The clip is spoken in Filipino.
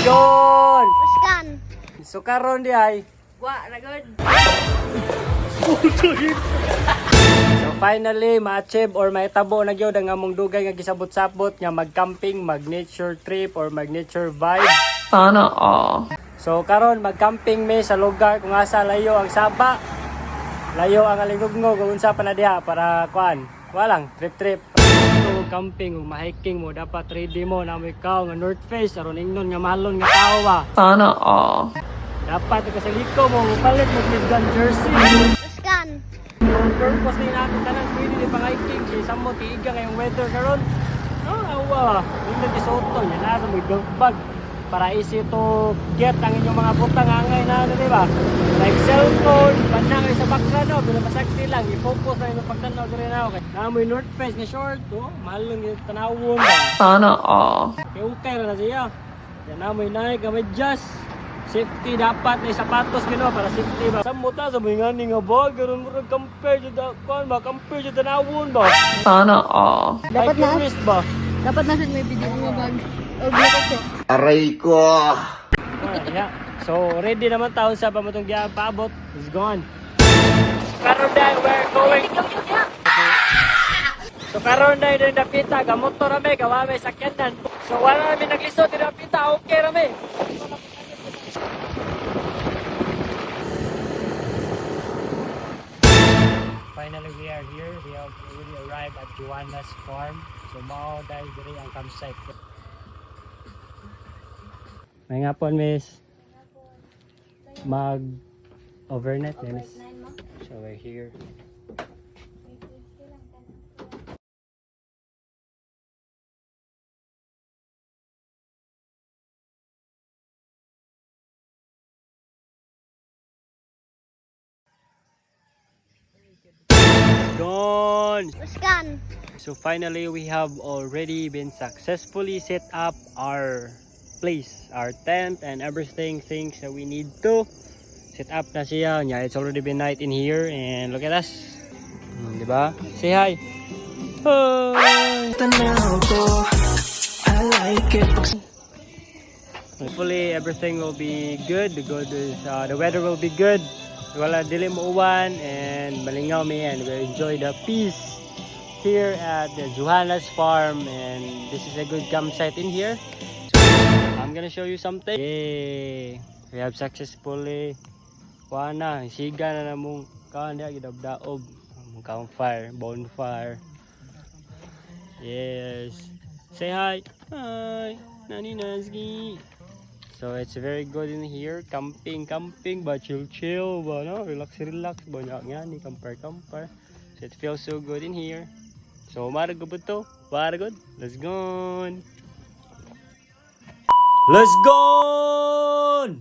Yun! Buskan. So karon di ay. Wa, ragod. So finally, ma-achieve or maitabo na gyud ang among dugay nga gisabot-sabot nga mag-camping, mag-nature trip or mag-nature vibe. Sana all. So karon mag-camping mi sa lugar kung asa layo ang Saba. Layo ang Alingugngog kung unsa pa na diha para kuan. Walang trip-trip. So camping ug ma-hiking mo dapat ready mo na mo ikaw nga North Face aron ingnon nga mahalon nga tawo ba. Sana all. Dapat ka sa liko mo palit mo Miss Gun jersey. Buskan. Yung purpose na natin tanan pwede ni pang-hiking kay samo tiiga ngayong weather karon. No, awa. Hindi gisoto nya na sa mga bag para easy to get ang inyong mga butang angay na ano, di ba? Like cellphone, banda kayo sa background, no? Pinapasakti lang, i-focus na yung pagtanaw rin ako. Namoy North Face nga short, oh, mahal lang yung tanawon ba? Sana all. Okay na siya. Yan namoy Nike, gamay just. Safety dapat na sapatos gino para safety ba. Samot na sa mga nga ba, garon mo compare jud kuan ba, compare jud tanawon ba? Sana all. Dapat na. Wrist ba? Dapat na may video mo bag. O bluetooth. Aray ko! Yeah. So, ready naman taon sa pamutong paabot. It's gone. Karon dahil we're going. So, karon dahil din napita, gamotor rame, gawa may sakyanan. So, wala namin naglisod, din napita, okay rame. Finally, we are here. We have already arrived at Joanna's farm. So, mao dahil diri ang campsite. May nga po, miss. Mag-overnight, miss. So, we're here. Gone! Buskan. So finally, we have already been successfully set up our place, our tent and everything, things that we need to set up na siya. Yeah, it's already been night in here and look at us. Diba? Say hi. Hi! Hopefully everything will be good. The weather will be good. Wala dili mo uwan and malingaw mi and we enjoy the peace here at the Joanna's farm, and this is a good campsite in here. So I'm gonna show you something. Yay! We have successfully siga na namong kanya gidabdaob among campfire, bonfire. Yes. Say hi. Hi. Nani Nazgi. So it's very good in here, camping ba, chill ba, no? Relax ba, nga ni campfire. So it feels so good in here. So maragod to, maragod. Let's go. Let's go.